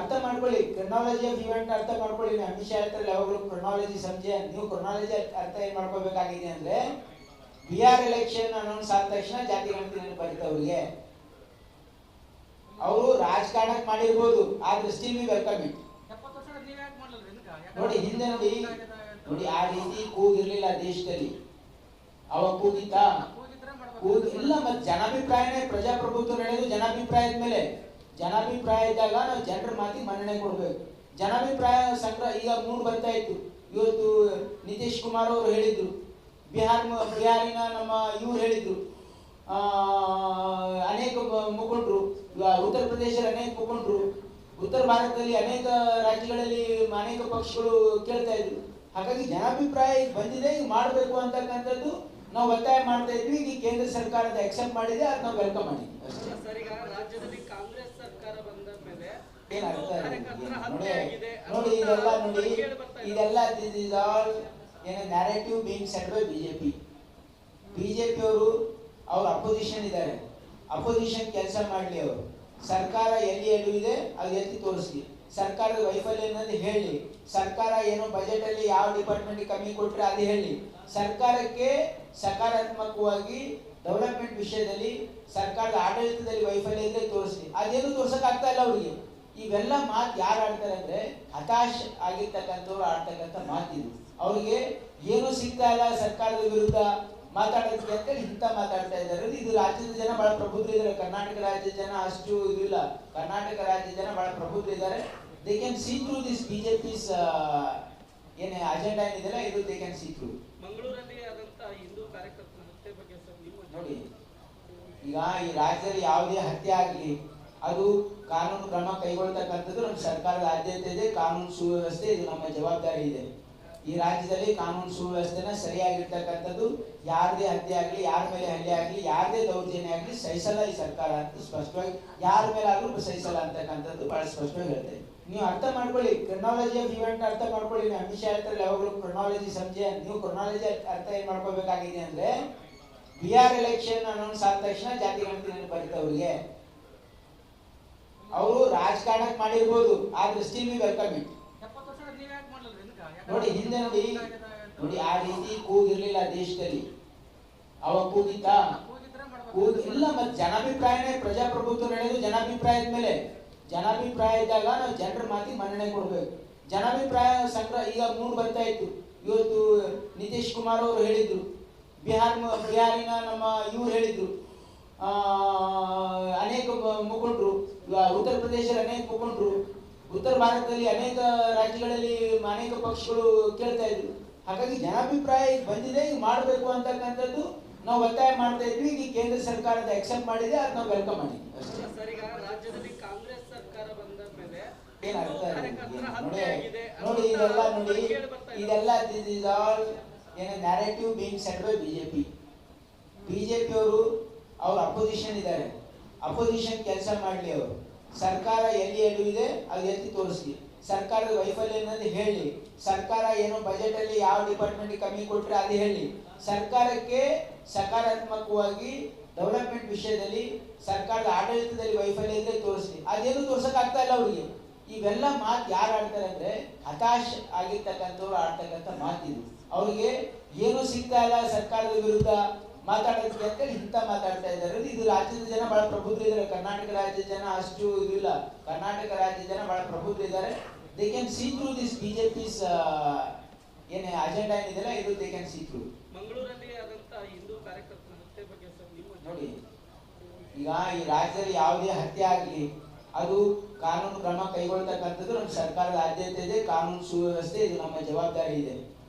ಅರ್ಥ ಮಾಡ್ಕೊಳ್ಳಿ, chronology of event ಅರ್ಥ ಮಾಡ್ಕೊಳ್ಳಿ. ಅಮಿತ್ ಶಾ ಹೇಳ್ತಾರೆ ಯಾವಾಗಲೂ ಕ್ರೊನಾಲಜಿ ಸಂಜೆ, ನೀವು ಕ್ರೊನಾಲಜಿ ಅರ್ಥ ಏನ್ ಮಾಡ್ಕೋಬೇಕಾಗಿದೆ ಅಂದ್ರೆ, ಬಿಹಾರ್ ಎಲೆಕ್ಷನ್ ಅನೌನ್ಸ್ ಆದ ತಕ್ಷಣ ಜಾತಿ ಗಣತಿ ನೆನಪಾಗಿತ್ತು ಅವ್ರಿಗೆ. ಅವರು ರಾಜಕಾರಣಕ್ಕೆ ಮಾಡಿರ್ಬೋದು, ಆದ್ರೆ ಸ್ಟಿಲ್ ವಿ ವೆಲ್ಕಮ್ ಇಟ್. ನೋಡಿ ಹಿಂದೆ ನೋಡಿ ಆ ರೀತಿ ಕೂಗಿರ್ಲಿಲ್ಲ ದೇಶದಲ್ಲಿ. ಅವಾಗ ಕೂಗಿತ್ತಾ? ಇಲ್ಲ. ಮತ್ತೆ ಜನಾಭಿಪ್ರಾಯನೇ ಪ್ರಜಾಪ್ರಭುತ್ವ ನಡೆಯೋದು ಜನಾಭಿಪ್ರಾಯದ ಮೇಲೆ. ಜನಾಭಿಪ್ರಾಯ ಇದ್ದಾಗ ನಾವು ಜನರ ಮಾತಿಗೆ ಮನ್ನಣೆ ಕೊಡ್ಬೇಕು. ಜನಾಭಿಪ್ರಾಯ ಸಂಗ್ರಹ ಈಗ ಮೂಡ್ ಬರ್ತಾ ಇತ್ತು. ಇವತ್ತು ನಿತೀಶ್ ಕುಮಾರ್ ಅವರು ಹೇಳಿದ್ರು, ಬಿಹಾರಿನ ನಮ್ಮ ಇವ್ರು ಹೇಳಿದ್ರು, ಅನೇಕ ಮುಖಂಡರು, ಉತ್ತರ ಪ್ರದೇಶದ ಅನೇಕ ಮುಖಂಡರು, ಉತ್ತರ ಭಾರತದಲ್ಲಿ ಅನೇಕ ರಾಜ್ಯಗಳಲ್ಲಿ ಅನೇಕ ಪಕ್ಷಗಳು ಕೇಳ್ತಾ ಇದ್ರು. ಹಾಗಾಗಿ ಜನಾಭಿಪ್ರಾಯ ಬಂದಿದೆ, ಈಗ ಮಾಡಬೇಕು ಅಂತಕ್ಕಂಥದ್ದು ನಾವು ಒತ್ತಾಯ ಮಾಡ್ತಾ ಇದ್ವಿ. ಈಗ ಕೇಂದ್ರ ಸರ್ಕಾರದ ಅಕ್ಸೆಪ್ಟ್ ಮಾಡಿದೆ, ಅದು ನಾವು ವೆಲ್ಕಮ್ ಮಾಡಿದ್ವಿ. ರಾಜ್ಯದಲ್ಲಿ ಕಾಂಗ್ರೆಸ್ ಸರ್ಕಾರ ಬಂದ ಮೇಲೆ ನೋಡಿ ಇದೆಲ್ಲ this is all narrative being set by BJP. BJP ಅವರು ಅವ್ರ ಅಪೋಸಿಷನ್ ಇದ್ದಾರೆ, ಅಪೋಸಿಷನ್ ಕೆಲಸ ಮಾಡಲಿ. ಅವರು ಸರ್ಕಾರ ಎಲ್ಲಿ ಎಲ್ಲಿದೆ ಅದು ಎತ್ತಿ ತೋರಿಸ್ಲಿ. ಸರ್ಕಾರದ ವೈಫಲ್ಯ ಅನ್ನೋದು ಹೇಳಿ, ಸರ್ಕಾರ ಏನೋ ಬಜೆಟ್ ಅಲ್ಲಿ ಯಾವ ಡಿಪಾರ್ಟ್ಮೆಂಟ್ ಕಮ್ಮಿ ಕೊಟ್ಟರೆ ಅದು ಹೇಳಿ. ಸರ್ಕಾರಕ್ಕೆ ಸಕಾರಾತ್ಮಕವಾಗಿ ಡೆವಲಪ್ಮೆಂಟ್ ವಿಷಯದಲ್ಲಿ ಸರ್ಕಾರದ ಆಡಳಿತದಲ್ಲಿ ವೈಫಲ್ಯ ಇದ್ರೆ ತೋರಿಸ್ಲಿ. ಅದೇನು ತೋರ್ಸಕ್ ಆಗ್ತಾ ಇಲ್ಲ ಅವರಿಗೆ. ಇವೆಲ್ಲ ಮಾತು ಯಾರು ಆಡ್ತಾರೆ ಅಂದ್ರೆ, ಹತಾಶ ಆಗಿರ್ತಕ್ಕಂಥವ್ರು ಆಡ್ತಕ್ಕಂಥ ಮಾತಿದು. ಅವ್ರಿಗೆ ಏನು ಸಿಗ್ತಾ ಇಲ್ಲ ಸರ್ಕಾರದ ವಿರುದ್ಧ ಮಾತಾಡೋದಕ್ಕೆ ಅಂತೇಳಿ ಇಂಥ ಮಾತಾಡ್ತಾ ಇದ್ದಾರೆ. ಇದು ರಾಜ್ಯದ ಜನ ಬಹಳ ಪ್ರಬುದ್ಧರಿದ್ದಾರೆ. ಕರ್ನಾಟಕ ರಾಜ್ಯದ ಜನ ಅಷ್ಟು ಇದಿಲ್ಲ. ಕರ್ನಾಟಕ ರಾಜ್ಯದ ಜನ ಬಹಳ ಪ್ರಬುದ್ಧರಿದ್ದಾರೆ. They can see through this BJP's ಏನೇ ಅಜೆಂಡಾ ಏನಿದೆಲ್ಲ, ಇದು ದೇ ಕ್ಯಾನ್ ಸಿ ಥ್ರೂ. ಮಂಗಳೂರಲ್ಲಿ ಆದಂತ ಹಿಂದೂ ಕಾರ್ಯಕರ್ತರ ಹತ್ಯೆ ಬಗ್ಗೆ ನೋಡಿ, ಈಗ ಈ ರಾಜ್ಯದಲ್ಲಿ ಯಾವುದೇ ಹತ್ಯೆ ಆಗಲಿ ಅದು ಕಾನೂನು ಕ್ರಮ ಕೈಗೊಳ್ತಕ್ಕಂಥದ್ದು ನಮ್ಮ ಸರ್ಕಾರದ ಆದ್ಯತೆ ಇದೆ. ಕಾನೂನು ಸುವ್ಯವಸ್ಥೆ ಇದು ನಮ್ಮ ಜವಾಬ್ದಾರಿ ಇದೆ. ಈ ರಾಜ್ಯದಲ್ಲಿ ಕಾನೂನು ಸುವ್ಯವಸ್ಥೆನ ಸರಿಯಾಗಿರ್ತಕ್ಕಂಥದ್ದು, ಯಾರದೇ ಹತ್ಯೆ ಆಗಲಿ, ಯಾರ ಮೇಲೆ ಹಲ್ಲೆ ಆಗಲಿ, ಯಾರದೇ ದೌರ್ಜನ್ಯ ಆಗಲಿ ಸಹಿಸಲ್ಲ ಈ ಸರ್ಕಾರ ಅಂತ ಸ್ಪಷ್ಟವಾಗಿ, ಯಾರ ಮೇಲೆ ಆದ್ರೂ ಸಹಿಸಲ್ಲ ಅಂತಕ್ಕಂಥದ್ದು ಬಹಳ ಸ್ಪಷ್ಟವಾಗಿ ಹೇಳ್ತೇವೆ. ನೀವು ಅರ್ಥ ಮಾಡ್ಕೊಳ್ಳಿ, ಕ್ರೊನಾಲಜಿ ಆಫ್ ಇವೆಂಟ್ ಅರ್ಥ ಮಾಡ್ಕೊಳ್ಳಿ. ಅಮಿತ್ ಶಾ ಹೇಳ್ತಾರೆ ಯಾವಾಗಲೂ ಕ್ರೊನಾಲಜಿ ಸಂಜೆ, ನೀವು ಕ್ರೊನಾಲಜಿ ಅರ್ಥ ಏನ್ ಮಾಡ್ಕೋಬೇಕಾಗಿದೆ ಅಂದ್ರೆ, ಬಿಹಾರ್ ಎಲೆಕ್ಷನ್ ಅನೌನ್ಸ್ ಆದ ತಕ್ಷಣ ಜಾತಿ ಗಣತಿ ನೆನಪಾಗಿತ್ತು ಅವ್ರಿಗೆ. ಅವರು ರಾಜಕಾರಣಕ್ಕೆ ಮಾಡಿರ್ಬೋದು, ಆದ್ರೆ ಸ್ಟಿಲ್ ವಿ ವೆಲ್ಕಮ್ ಇಟ್. ನೋಡಿ ಹಿಂದೆ ನೋಡಿ ಆ ರೀತಿ ಕೂಗಿರ್ಲಿಲ್ಲ ದೇಶದಲ್ಲಿ. ಅವಾಗ ಕೂಗಿತ್ತಾ? ಇಲ್ಲ. ಮತ್ತೆ ಜನಾಭಿಪ್ರಾಯನೇ ಪ್ರಜಾಪ್ರಭುತ್ವ ನಡೆಯೋದು ಜನಾಭಿಪ್ರಾಯದ ಮೇಲೆ. ಜನಾಭಿಪ್ರಾಯ ಇದ್ದಾಗ ನಾವು ಜನರ ಮಾತಿಗೆ ಮನ್ನಣೆ ಕೊಡ್ಬೇಕು. ಜನಾಭಿಪ್ರಾಯ ಸಂಗ್ರಹ ಈಗ ಮೂಡ್ ಬರ್ತಾ ಇತ್ತು. ಇವತ್ತು ನಿತೀಶ್ ಕುಮಾರ್ ಅವರು ಹೇಳಿದ್ರು, ಬಿಹಾರಿನ ನಮ್ಮ ಇವ್ರು ಹೇಳಿದ್ರು, ಅನೇಕ ಮುಖಂಡರು, ಉತ್ತರ ಪ್ರದೇಶದ ಅನೇಕ ಮುಖಂಡರು, ಉತ್ತರ ಭಾರತದಲ್ಲಿ ಅನೇಕ ರಾಜ್ಯಗಳಲ್ಲಿ ಅನೇಕ ಪಕ್ಷಗಳು ಕೇಳ್ತಾ ಇದ್ರು. ಹಾಗಾಗಿ ಜನಾಭಿಪ್ರಾಯ ಬಂದಿದೆ, ಈಗ ಮಾಡಬೇಕು ಅಂತಕ್ಕಂಥದ್ದು ನಾವು ಒತ್ತಾಯ ಮಾಡ್ತಾ ಇದ್ವಿ. ಈಗ ಕೇಂದ್ರ ಸರ್ಕಾರದ ಅಕ್ಸೆಪ್ಟ್ ಮಾಡಿದೆ, ಅದು ನಾವು ವೆಲ್ಕಮ್ ಮಾಡಿದ್ವಿ. ರಾಜ್ಯದಲ್ಲಿ ಕಾಂಗ್ರೆಸ್ ಸರ್ಕಾರ ಬಂದ ಮೇಲೆ ನೋಡಿ ಇದೆಲ್ಲ this is all narrative being set by BJP. BJP ಅವರು ಅವ್ರ ಅಪೋಸಿಷನ್ ಇದ್ದಾರೆ, ಅಪೋಸಿಷನ್ ಕೆಲಸ ಮಾಡಲಿ. ಅವರು ಸರ್ಕಾರ ಎಲ್ಲಿ ಎಲ್ಲಿದೆ ಅದು ಎತ್ತಿ ತೋರಿಸ್ಲಿ. ಸರ್ಕಾರದ ವೈಫಲ್ಯ ಅನ್ನೋದು ಹೇಳಿ, ಸರ್ಕಾರ ಏನೋ ಬಜೆಟ್ ಅಲ್ಲಿ ಯಾವ ಡಿಪಾರ್ಟ್ಮೆಂಟ್ ಕಮ್ಮಿ ಕೊಟ್ಟರೆ ಅದು ಹೇಳಿ. ಸರ್ಕಾರಕ್ಕೆ ಸಕಾರಾತ್ಮಕವಾಗಿ ಡೆವಲಪ್ಮೆಂಟ್ ವಿಷಯದಲ್ಲಿ ಸರ್ಕಾರದ ಆಡಳಿತದಲ್ಲಿ ವೈಫಲ್ಯ ಇದ್ರೆ ತೋರಿಸ್ಲಿ. ಅದೇನು ತೋರ್ಸಕ್ ಆಗ್ತಾ ಇಲ್ಲ ಅವರಿಗೆ. ಇವೆಲ್ಲ ಮಾತು ಯಾರು ಆಡ್ತಾರೆ ಅಂದ್ರೆ, ಹತಾಶ ಆಗಿರ್ತಕ್ಕಂಥವ್ರು ಆಡ್ತಕ್ಕಂಥ ಮಾತಿದು. ಅವ್ರಿಗೆ ಏನು ಸಿಗ್ತಾ ಇಲ್ಲ ಸರ್ಕಾರದ ವಿರುದ್ಧ ಮಾತಾಡೋದಕ್ಕೆ ಅಂತೇಳಿ ಇಂಥ ಮಾತಾಡ್ತಾ ಇದ್ದಾರೆ. ಇದು ರಾಜ್ಯದ ಜನ ಬಹಳ ಪ್ರಬುದ್ಧರಿದ್ದಾರೆ. ಕರ್ನಾಟಕ ರಾಜ್ಯದ ಜನ ಅಷ್ಟು ಇದಿಲ್ಲ. ಕರ್ನಾಟಕ ರಾಜ್ಯದ ಜನ ಬಹಳ ಪ್ರಬುದ್ಧರಿದ್ದಾರೆ. They can see through this BJP's ಏನೇ ಅಜೆಂಡಾ ಏನಿದೆಲ್ಲ, ಇದು ದೇ ಕ್ಯಾನ್ ಸಿ ಥ್ರೂ. ಮಂಗಳೂರಲ್ಲಿ ಆದಂತ ಹಿಂದೂ ಕಾರ್ಯಕರ್ತರ ಹತ್ಯೆ ಬಗ್ಗೆ ನೋಡಿ, ಈಗ ಈ ರಾಜ್ಯದಲ್ಲಿ ಯಾವುದೇ ಹತ್ಯೆ ಆಗಲಿ ಅದು ಕಾನೂನು ಕ್ರಮ ಕೈಗೊಳ್ತಕ್ಕಂಥದ್ದು ನಮ್ಮ ಸರ್ಕಾರದ ಆದ್ಯತೆ ಇದೆ. ಕಾನೂನು ಸುವ್ಯವಸ್ಥೆ ಇದು ನಮ್ಮ ಜವಾಬ್ದಾರಿ ಇದೆ.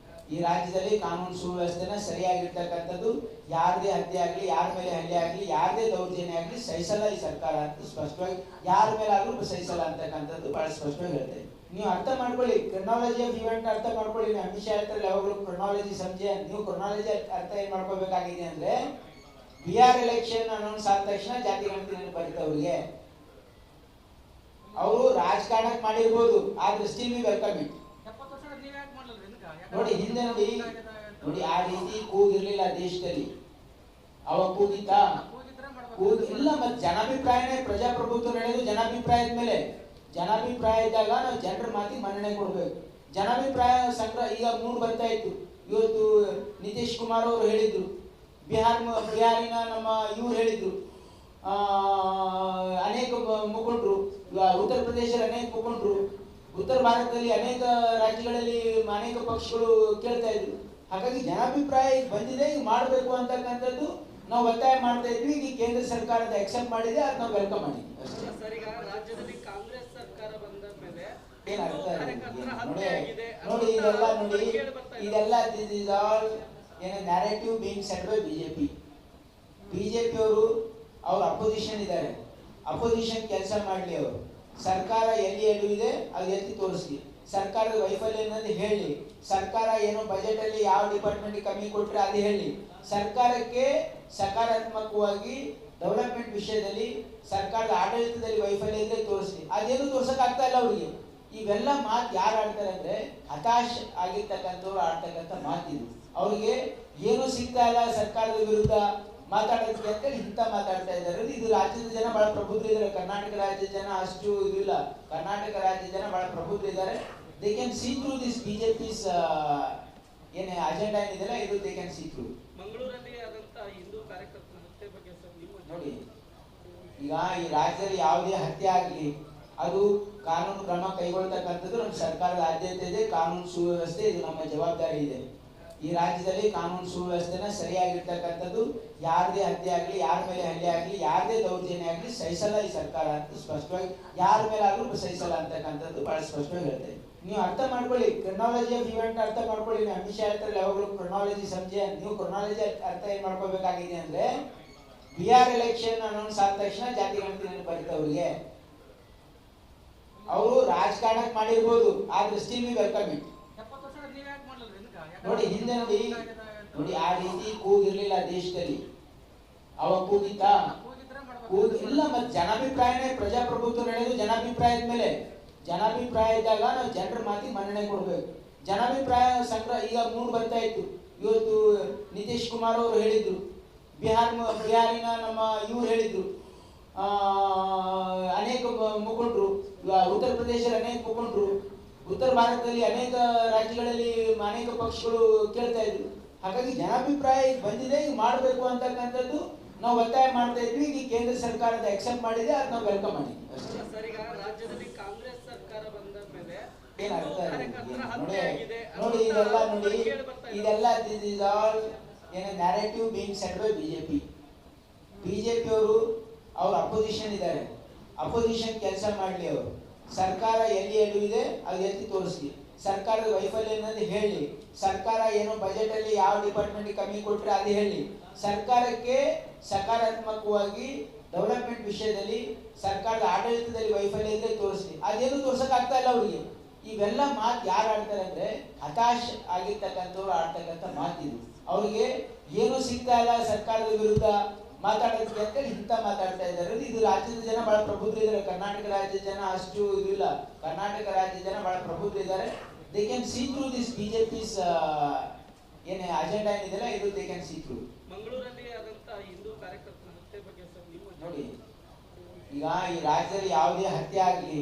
ಈ ರಾಜ್ಯದಲ್ಲಿ ಕಾನೂನು ಸುವ್ಯವಸ್ಥೆನ ಸರಿಯಾಗಿರ್ತಕ್ಕಂಥದ್ದು, ಯಾರದೇ ಹತ್ಯೆ ಆಗಲಿ, ಯಾರ ಮೇಲೆ ಹಲ್ಲೆ ಆಗಲಿ, ಯಾರದೇ ದೌರ್ಜನ್ಯ ಆಗಲಿ ಸಹಿಸಲ್ಲ ಈ ಸರ್ಕಾರ ಅಂತ ಸ್ಪಷ್ಟವಾಗಿ, ಯಾರ ಮೇಲೆ ಆದ್ರೂ ಸಹಿಸಲ್ಲ ಅಂತಕ್ಕಂಥದ್ದು ಬಹಳ ಸ್ಪಷ್ಟವಾಗಿ ಹೇಳ್ತೇವೆ. ನೀವು ಅರ್ಥ ಮಾಡ್ಕೊಳ್ಳಿ, ಕ್ರೊನಾಲಜಿ ಆಫ್ ಇವೆಂಟ್ ಅರ್ಥ ಮಾಡ್ಕೊಳ್ಳಿ. ಅಮಿತ್ ಶಾ ಹೇಳ್ತಾರೆ ಯಾವಾಗಲೂ ಕ್ರೊನಾಲಜಿ ಸಂಜೆ, ನೀವು ಕ್ರೊನಾಲಜಿ ಅರ್ಥ ಏನ್ ಮಾಡ್ಕೋಬೇಕಾಗಿದೆ ಅಂದ್ರೆ, ಬಿಹಾರ್ ಎಲೆಕ್ಷನ್ ಅನೌನ್ಸ್ ಆದ ತಕ್ಷಣ ಜಾತಿ ಗಣತಿ ನೆನಪಾಗಿತ್ತು ಅವ್ರಿಗೆ. ಅವರು ರಾಜಕಾರಣಕ್ಕೆ ಮಾಡಿರ್ಬೋದು, ಆದ್ರೆ ಸ್ಟಿಲ್ ವಿ ವೆಲ್ಕಮ್ ಇಟ್. ನೋಡಿ ಹಿಂದೆ ನೋಡಿ ಆ ರೀತಿ ಕೂಗಿರ್ಲಿಲ್ಲ ದೇಶದಲ್ಲಿ. ಅವಾಗ ಕೂಗಿತ್ತಾ? ಇಲ್ಲ. ಮತ್ತೆ ಜನಾಭಿಪ್ರಾಯನೇ ಪ್ರಜಾಪ್ರಭುತ್ವ ನಡೆಯೋದು ಜನಾಭಿಪ್ರಾಯದ ಮೇಲೆ. ಜನಾಭಿಪ್ರಾಯ ಇದ್ದಾಗ ನಾವು ಜನರ ಮಾತಿಗೆ ಮನ್ನಣೆ ಕೊಡಬೇಕು. ಜನಾಭಿಪ್ರಾಯ ಸಂಗ್ರಹ ಈಗ ಮೂಡ್ ಬರ್ತಾ ಇತ್ತು. ಇವತ್ತು ನಿತೀಶ್ ಕುಮಾರ್ ಅವರು ಹೇಳಿದ್ರು, ಬಿಹಾರಿನ ನಮ್ಮ ಇವ್ರು ಹೇಳಿದ್ರು, ಅನೇಕ ಮುಖಂಡರು, ಉತ್ತರ ಪ್ರದೇಶದ ಅನೇಕ ಮುಖಂಡರು, ಉತ್ತರ ಭಾರತದಲ್ಲಿ ಅನೇಕ ರಾಜ್ಯಗಳಲ್ಲಿ ಅನೇಕ ಪಕ್ಷಗಳು ಕೇಳ್ತಾ ಇದ್ರು. ಹಾಗಾಗಿ ಜನಾಭಿಪ್ರಾಯ ಬಂದಿದೆ, ಈಗ ಮಾಡಬೇಕು ಅಂತಕ್ಕಂಥದ್ದು ನಾವು ಒತ್ತಾಯ ಮಾಡ್ತಾ ಇದ್ವಿ. ಈಗ ಕೇಂದ್ರ ಸರ್ಕಾರದ ಅಕ್ಸೆಪ್ಟ್ ಮಾಡಿದೆ, ಅದು ನಾವು ವೆಲ್ಕಮ್ ಮಾಡಿದ್ವಿ ಅಷ್ಟೇ. ಸರ್, ಈಗ ರಾಜ್ಯದಲ್ಲಿ ಕಾಂಗ್ರೆಸ್ ಸರ್ಕಾರ ಬಂದ ಮೇಲೆ ಏನ್ ಅರ್ಥ ನೋಡಿ ಇದೆಲ್ಲ ದಿಸ್ ಇಸ್ ಆಲ್ ಏನ narrative being set by BJP. BJP ಅವರು ಅವ್ರ ಅಪೋಸಿಷನ್ ಇದ್ದಾರೆ, ಅಪೋಸಿಷನ್ ಕೆಲಸ ಮಾಡಲಿ. ಅವರು ಸರ್ಕಾರ ಎಲ್ಲಿ ಎಲ್ಲಿದೆ ಅದು ಎತ್ತಿ ತೋರಿಸ್ಲಿ, ಸರ್ಕಾರದ ವೈಫಲ್ಯ ಅನ್ನೋದು ಹೇಳಿ, ಸರ್ಕಾರ ಏನು ಬಜೆಟ್ ಅಲ್ಲಿ ಯಾವ ಡಿಪಾರ್ಟ್ಮೆಂಟ್ ಕಮ್ಮಿ ಕೊಟ್ರೆ ಅದು ಹೇಳಿ, ಸರ್ಕಾರಕ್ಕೆ ಸಕಾರಾತ್ಮಕವಾಗಿ ಡೆವಲಪ್ಮೆಂಟ್ ವಿಷಯದಲ್ಲಿ ಸರ್ಕಾರದ ಆಡಳಿತದಲ್ಲಿ ವೈಫಲ್ಯ ಇದ್ರೆ ತೋರಿಸ್ಲಿ. ಅದೇನು ತೋರ್ಸಕ್ ಆಗ್ತಾ ಇಲ್ಲ ಅವ್ರಿಗೆ. ಇವೆಲ್ಲ ಮಾತು ಯಾರು ಆಡ್ತಾರೆ ಅಂದ್ರೆ ಹತಾಶ್ ಆಗಿರ್ತಕ್ಕಂಥವ್ರು ಆಡ್ತಕ್ಕಂಥ ಮಾತಿದು. ಅವ್ರಿಗೆ ಏನು ಸಿಗ್ತಾ ಇಲ್ಲ ಸರ್ಕಾರದ ವಿರುದ್ಧ ಮಾತಾಡೋದಕ್ಕೆ ಅಂತೇಳಿ ಇಂಥ ಮಾತಾಡ್ತಾ ಇದ್ದಾರೆ. ಇದು ರಾಜ್ಯದ ಜನ ಬಹಳ ಪ್ರಬುದ್ಧರಿದ್ದಾರೆ. ಕರ್ನಾಟಕ ರಾಜ್ಯದ ಜನ ಅಷ್ಟು ಇದಿಲ್ಲ. ಕರ್ನಾಟಕ ರಾಜ್ಯದ ಜನ ಬಹಳ ಪ್ರಬುದ್ಧರಿದ್ದಾರೆ. They can see through this BJP's ಏನೇ ಅಜೆಂಡಾ ಏನಿದೆಲ್ಲ ಇದು ದೇ ಕ್ಯಾನ್ ಸಿ ಥ್ರೂ. ಮಂಗಳೂರಲ್ಲಿ ಆದಂತ ಹಿಂದೂ ಕಾರ್ಯಕರ್ತರ ಹತ್ಯೆ ಬಗ್ಗೆ ಸರ್ ನೀವು ನೋಡಿ, ಈಗ ಈ ರಾಜ್ಯದಲ್ಲಿ ಯಾವುದೇ ಹತ್ಯೆ ಆಗಲಿ ಅದು ಕಾನೂನು ಕ್ರಮ ಕೈಗೊಳ್ತಕ್ಕಂಥದ್ದು ನಮ್ಮ ಸರ್ಕಾರದ ಆದ್ಯತೆ ಇದೆ. ಕಾನೂನು ಸುವ್ಯವಸ್ಥೆ ಇದು ನಮ್ಮ ಜವಾಬ್ದಾರಿ ಇದೆ. ಈ ರಾಜ್ಯದಲ್ಲಿ ಕಾನೂನು ಸುವ್ಯವಸ್ಥೆನ ಸರಿಯಾಗಿರ್ತಕ್ಕಂಥದ್ದು, ಯಾರದೇ ಹತ್ಯೆ ಆಗಲಿ, ಯಾರ ಮೇಲೆ ಹಲ್ಲೆ ಆಗಲಿ, ಯಾರದೇ ದೌರ್ಜನ್ಯ ಆಗಲಿ ಸಹಿಸಲ್ಲ ಈ ಸರ್ಕಾರ ಅಂತ ಸ್ಪಷ್ಟವಾಗಿ, ಯಾರ ಮೇಲೆ ಆದ್ರೂ ಸಹಿಸಲ್ಲ ಅಂತಕ್ಕಂಥದ್ದು ಬಹಳ ಸ್ಪಷ್ಟವಾಗಿ ಹೇಳ್ತೇವೆ. ನೀವು ಅರ್ಥ ಮಾಡ್ಕೊಳ್ಳಿ, ಕ್ರೊನಾಲಜಿ ಆಫ್ ಇವೆಂಟ್ ಅರ್ಥ ಮಾಡ್ಕೊಳ್ಳಿ. ನೀವು ಅಮಿತ್ ಶಾ ಹೇಳ್ತಾರೆ ಯಾವಾಗಲೂ ಕ್ರೊನಾಲಜಿ ಸಂಜೆ, ನೀವು ಕ್ರೊನಾಲಜಿ ಅರ್ಥ ಏನ್ ಮಾಡ್ಕೋಬೇಕಾಗಿದೆ ಅಂದ್ರೆ ಬಿಹಾರ್ ಎಲೆಕ್ಷನ್ ಅನೌನ್ಸ್ ಆದ ತಕ್ಷಣ ಜಾತಿ ಗಣತಿ ನೆನಪಾಗಿತ್ತು ಅವ್ರಿಗೆ. ಅವರು ರಾಜಕಾರಣಕ್ಕೆ ಮಾಡಿರ್ಬೋದು, ಆದ್ರೆ ಸ್ಟಿಲ್ ವಿ ವೆಲ್ಕಮ್ ಇಟ್. ನೋಡಿ ಹಿಂದೆ ನೋಡಿ ಆ ರೀತಿ ಕೂಗಿರ್ಲಿಲ್ಲ ದೇಶದಲ್ಲಿ. ಅವಾಗ ಕೂಗಿತ್ತಾ? ಕೂಗಿಲ್ಲ. ಮತ್ತೆ ಜನಾಭಿಪ್ರಾಯನೇ ಪ್ರಜಾಪ್ರಭುತ್ವ ನಡೆಯೋದು ಜನಾಭಿಪ್ರಾಯದ ಮೇಲೆ. ಜನಾಭಿಪ್ರಾಯ ಇದ್ದಾಗ ನಾವು ಜನರ ಮಾತಿಗೆ ಮನ್ನಣೆ ಕೊಡಬೇಕು. ಜನಾಭಿಪ್ರಾಯ ಸಂಗ್ರಹ ಈಗ ಮೂಡ್ ಬರ್ತಾ ಇತ್ತು. ಇವತ್ತು ನಿತೀಶ್ ಕುಮಾರ್ ಅವರು ಹೇಳಿದ್ರು, ಬಿಹಾರಿನ ನಮ್ಮ ಇವ್ರು ಹೇಳಿದ್ರು, ಅನೇಕ ಮುಖಂಡರು, ಉತ್ತರ ಪ್ರದೇಶದ ಅನೇಕ ಮುಖಂಡರು, ಉತ್ತರ ಭಾರತದಲ್ಲಿ ಅನೇಕ ರಾಜ್ಯಗಳಲ್ಲಿ ಅನೇಕ ಪಕ್ಷಗಳು ಕೇಳ್ತಾ ಇದ್ರು. ಹಾಗಾಗಿ ಜನಾಭಿಪ್ರಾಯ ಬಂದಿದೆ, ಈಗ ಮಾಡಬೇಕು ಅಂತಕ್ಕಂಥದ್ದು ನಾವು ಒತ್ತಾಯ ಮಾಡ್ತಾ ಇದ್ವಿ. ಈಗ ಕೇಂದ್ರ ಸರ್ಕಾರದ ಅಕ್ಸೆಪ್ಟ್ ಮಾಡಿದೆ, ಅದು ನಾವು ವೆಲ್ಕಮ್ ಮಾಡಿದ್ವಿ ಅಷ್ಟೇ. ಸರ್, ಈಗ ರಾಜ್ಯದಲ್ಲಿ ಕಾಂಗ್ರೆಸ್ ಸರ್ಕಾರ ಬಂದ ಮೇಲೆ ಏನ್ ಅರ್ಥ ನೋಡಿ ಇದೆಲ್ಲ ದಿಸ್ ಇಸ್ ಆಲ್ ಏನ narrative being set by BJP. BJP ಅವರು ಅವ್ರ ಅಪೋಸಿಷನ್ ಇದ್ದಾರೆ, ಅಪೋಸಿಷನ್ ಕೆಲಸ ಮಾಡಲಿ. ಅವರು ಸರ್ಕಾರ ಎಲ್ಲಿ ಎಲ್ಲಿದೆ ಅದು ಎತ್ತಿ ತೋರಿಸ್ಲಿ, ಸರ್ಕಾರದ ವೈಫಲ್ಯ ಅನ್ನೋದು ಹೇಳಿ, ಸರ್ಕಾರ ಏನು ಬಜೆಟ್ ಅಲ್ಲಿ ಯಾವ ಡಿಪಾರ್ಟ್ಮೆಂಟ್ ಕಮ್ಮಿ ಕೊಟ್ರೆ ಅದು ಹೇಳಿ, ಸರ್ಕಾರಕ್ಕೆ ಸಕಾರಾತ್ಮಕವಾಗಿ ಡೆವಲಪ್ಮೆಂಟ್ ವಿಷಯದಲ್ಲಿ ಸರ್ಕಾರದ ಆಡಳಿತದಲ್ಲಿ ವೈಫಲ್ಯ ಇದ್ರೆ ತೋರಿಸ್ಲಿ. ಅದೇನು ತೋರ್ಸಕ್ ಆಗ್ತಾ ಇಲ್ಲ ಅವ್ರಿಗೆ. ಇವೆಲ್ಲ ಮಾತು ಯಾರು ಆಡ್ತಾರೆ ಅಂದ್ರೆ ಹತಾಶ್ ಆಗಿರ್ತಕ್ಕಂಥವ್ರು ಆಡ್ತಕ್ಕಂಥ ಮಾತಿದು. ಅವ್ರಿಗೆ ಏನು ಸಿಗ್ತಾ ಇಲ್ಲ ಸರ್ಕಾರದ ವಿರುದ್ಧ ಮಾತಾಡೋದಕ್ಕೆ ಅಂತೇಳಿ ಇಂಥ ಮಾತಾಡ್ತಾ ಇದ್ದಾರೆ. ಇದು ರಾಜ್ಯದ ಜನ ಬಹಳ ಪ್ರಬುದ್ಧರಿದ್ದಾರೆ. ಕರ್ನಾಟಕ ರಾಜ್ಯದ ಜನ ಅಷ್ಟು ಇದಿಲ್ಲ. ಕರ್ನಾಟಕ ರಾಜ್ಯದ ಜನ ಬಹಳ ಪ್ರಬುದ್ಧರಿದ್ದಾರೆ. They can see through this BJP's ಏನೇ ಅಜೆಂಡಾ ಏನಿದೆಲ್ಲ ಇದು ದೇ ಕ್ಯಾನ್ ಸಿ ಥ್ರೂ. ಮಂಗಳೂರಲ್ಲಿ ಆದಂತ ಹಿಂದೂ ಕಾರ್ಯಕರ್ತರ ಹತ್ಯೆ ಬಗ್ಗೆ ಸರ್ ನೀವು ನೋಡಿ, ಈಗ ಈ ರಾಜ್ಯದಲ್ಲಿ ಯಾವುದೇ ಹತ್ಯೆ ಆಗಲಿ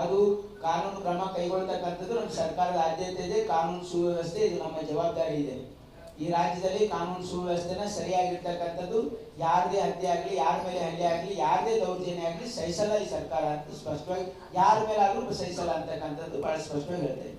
ಅದು ಕಾನೂನು ಕ್ರಮ ಕೈಗೊಳ್ತಕ್ಕಂಥದ್ದು ನಮ್ಮ ಸರ್ಕಾರದ ಆದ್ಯತೆ ಇದೆ. ಕಾನೂನು ಸುವ್ಯವಸ್ಥೆ ಇದು ನಮ್ಮ ಜವಾಬ್ದಾರಿ ಇದೆ. ಈ ರಾಜ್ಯದಲ್ಲಿ ಕಾನೂನು ಸುವ್ಯವಸ್ಥೆನ ಸರಿಯಾಗಿರ್ತಕ್ಕಂಥದ್ದು, ಯಾರದೇ ಹತ್ಯೆ ಆಗಲಿ, ಯಾರ ಮೇಲೆ ಹಲ್ಲೆ ಆಗಲಿ, ಯಾರದೇ ದೌರ್ಜನ್ಯ ಆಗಲಿ ಸಹಿಸಲ್ಲ ಈ ಸರ್ಕಾರ ಅಂತ ಸ್ಪಷ್ಟವಾಗಿ, ಯಾರ ಮೇಲೆ ಆದ್ರೂ ಸಹಿಸಲ್ಲ ಅಂತಕ್ಕಂಥದ್ದು ಬಹಳ ಸ್ಪಷ್ಟವಾಗಿ ಹೇಳ್ತೇವೆ.